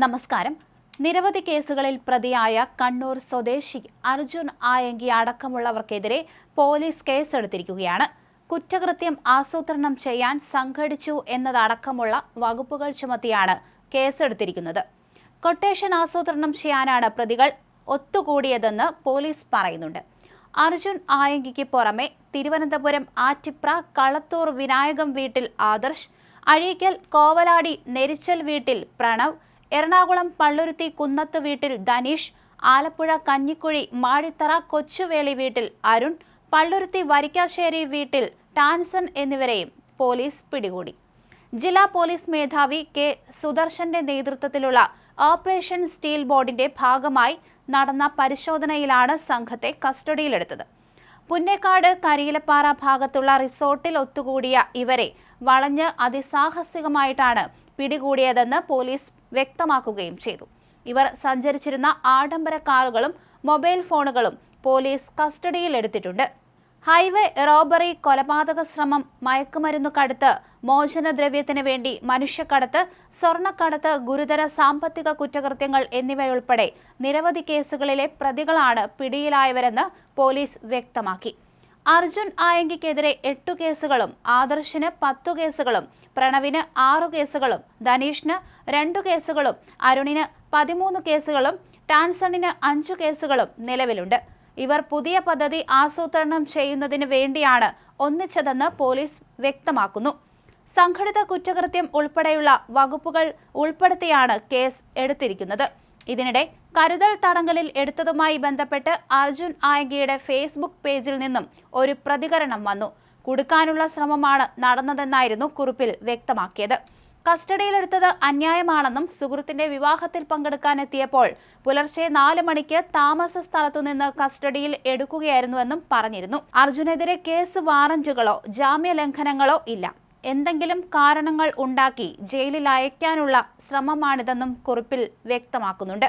നമസ്കാരം. നിരവധി കേസുകളിൽ പ്രതിയായ കണ്ണൂർ സ്വദേശി അർജുൻ ആയങ്കി അടക്കമുള്ളവർക്കെതിരെ പോലീസ് കേസെടുത്തിരിക്കുകയാണ്. കുറ്റകൃത്യം ആസൂത്രണം ചെയ്യാൻ സംഘടിച്ചു എന്നതടക്കമുള്ള വകുപ്പുകൾ ചുമത്തിയാണ് കേസെടുത്തിരിക്കുന്നത്. കൊട്ടേഷൻ ആസൂത്രണം ചെയ്യാനാണ് പ്രതികൾ ഒത്തുകൂടിയതെന്ന് പോലീസ് പറയുന്നുണ്ട്. അർജുൻ ആയങ്കിക്ക് പുറമെ തിരുവനന്തപുരം ആറ്റിപ്ര കളത്തൂർ വിനായകം വീട്ടിൽ ആദർശ്, അഴീക്കൽ കോവലാടി നെരിച്ചൽ വീട്ടിൽ പ്രണവ്, എറണാകുളം പള്ളുരുത്തി കുന്നത്ത് വീട്ടിൽ ധനീഷ്, ആലപ്പുഴ കഞ്ഞിക്കുഴി മാഴിത്തറ കൊച്ചുവേളി വീട്ടിൽ അരുൺ, പള്ളുരുത്തി വരിക്കാശ്ശേരി വീട്ടിൽ ടാൻസൺ എന്നിവരെയും പോലീസ് പിടികൂടി. ജില്ലാ പോലീസ് മേധാവി കെ സുദർശന്റെ നേതൃത്വത്തിലുള്ള ഓപ്പറേഷൻ സ്റ്റീൽ ബോർഡിന്റെ ഭാഗമായി നടന്ന പരിശോധനയിലാണ് സംഘത്തെ കസ്റ്റഡിയിലെടുത്തത്. പുന്നേക്കാട് കരിയിലപ്പാറ ഭാഗത്തുള്ള റിസോർട്ടിൽ ഒത്തുകൂടിയ ഇവരെ വളഞ്ഞ് അതിസാഹസികമായിട്ടാണ് പിടികൂടിയതെന്ന് പോലീസ് വ്യക്തമാക്കുകയും ചെയ്തു. ഇവർ സഞ്ചരിച്ചിരുന്ന ആഡംബര കാറുകളും മൊബൈൽ ഫോണുകളും പോലീസ് കസ്റ്റഡിയിലെടുത്തിട്ടുണ്ട്. ഹൈവേ റോബറി, കൊലപാതക ശ്രമം, മയക്കുമരുന്നു കടത്ത്, മോചനദ്രവ്യത്തിന് വേണ്ടി മനുഷ്യക്കടത്ത്, സ്വർണ്ണക്കടത്ത്, ഗുരുതര സാമ്പത്തിക കുറ്റകൃത്യങ്ങൾ എന്നിവയുൾപ്പെടെ നിരവധി കേസുകളിലെ പ്രതികളാണ് പിടിയിലായവരെന്ന് പോലീസ് വ്യക്തമാക്കി. അർജുൻ ആയങ്കിക്കെതിരെ 8 കേസുകളും, ആദർശിന് 10 കേസുകളും, പ്രണവിന് 6 കേസുകളും, ധനീഷിന് 2 കേസുകളും, അരുണിന് 13 കേസുകളും, ടാൻസണിന് 5 കേസുകളും നിലവിലുണ്ട്. ഇവർ പുതിയ പദ്ധതി ആസൂത്രണം ചെയ്യുന്നതിന് വേണ്ടിയാണ് ഒന്നിച്ചതെന്ന് പോലീസ് വ്യക്തമാക്കുന്നു. സംഘടിത കുറ്റകൃത്യം ഉൾപ്പെടെയുള്ള വകുപ്പുകൾ ഉൾപ്പെടുത്തിയാണ് കേസ് എടുത്തിരിക്കുന്നത്. ഇതിനിടെ കരുതൽ തടങ്കലിൽ എടുത്തതുമായി ബന്ധപ്പെട്ട് അർജുൻ ആയങ്കിയുടെ ഫേസ്ബുക്ക് പേജിൽ നിന്നും ഒരു പ്രതികരണം വന്നു. കുടുക്കാനുള്ള ശ്രമമാണ് നടന്നതെന്നായിരുന്നു കുറിപ്പിൽ വ്യക്തമാക്കിയത്. കസ്റ്റഡിയിലെടുത്തത് അന്യായമാണെന്നും സുഹൃത്തിന്റെ വിവാഹത്തിൽ പങ്കെടുക്കാനെത്തിയപ്പോൾ പുലർച്ചെ 4 മണിക്ക് താമസ സ്ഥലത്തുനിന്ന് കസ്റ്റഡിയിൽ എടുക്കുകയായിരുന്നുവെന്നും പറഞ്ഞിരുന്നു. അർജുനെതിരെ കേസ് വാറന്റുകളോ ജാമ്യലംഘനങ്ങളോ ഇല്ല. എന്തെങ്കിലും കാരണങ്ങൾ ഉണ്ടാക്കി ജയിലിൽ അയക്കാനുള്ള ശ്രമമാണിതെന്നും കുറിപ്പിൽ വ്യക്തമാക്കുന്നുണ്ട്.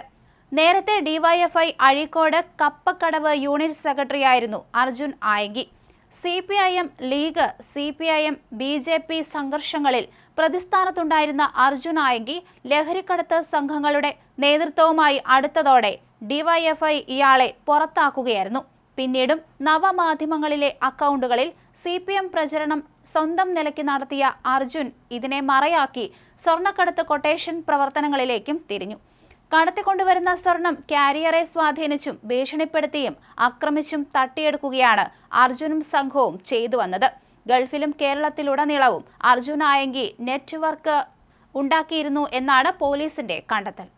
നേരത്തെ ഡിവൈഎഫ്ഐ അഴീക്കോട് കപ്പക്കടവ് യൂണിറ്റ് സെക്രട്ടറിയായിരുന്നു Arjun Ayanki. CPIM league, CPIM BJP സംഘർഷങ്ങളിൽ പ്രതിസ്ഥാനത്തുണ്ടായിരുന്ന അർജുൻ ആയങ്കി ലഹരിക്കടത്ത് സംഘങ്ങളുടെ നേതൃത്വവുമായി അടുത്തതോടെ ഡിവൈഎഫ്ഐ ഇയാളെ പുറത്താക്കുകയായിരുന്നു. പിന്നീടും നവമാധ്യമങ്ങളിലെ അക്കൗണ്ടുകളിൽ CPM പ്രചരണം സ്വന്തം നിലയ്ക്ക് നടത്തിയ അർജുൻ ഇതിനെ മറയാക്കി സ്വർണ്ണക്കടത്ത് കൊട്ടേഷൻ പ്രവർത്തനങ്ങളിലേക്കും തിരിഞ്ഞു. കടത്തിക്കൊണ്ടുവരുന്ന സ്വർണം കാരിയറെ സ്വാധീനിച്ചും ഭീഷണിപ്പെടുത്തിയും ആക്രമിച്ചും തട്ടിയെടുക്കുകയാണ് അർജുനും സംഘവും ചെയ്തു വന്നത്. ഗൾഫിലും കേരളത്തിലുടനീളവും അർജുൻ ആയങ്കി നെറ്റ്വർക്ക് ഉണ്ടാക്കിയിരുന്നു എന്നാണ് പോലീസിന്റെ കണ്ടെത്തൽ.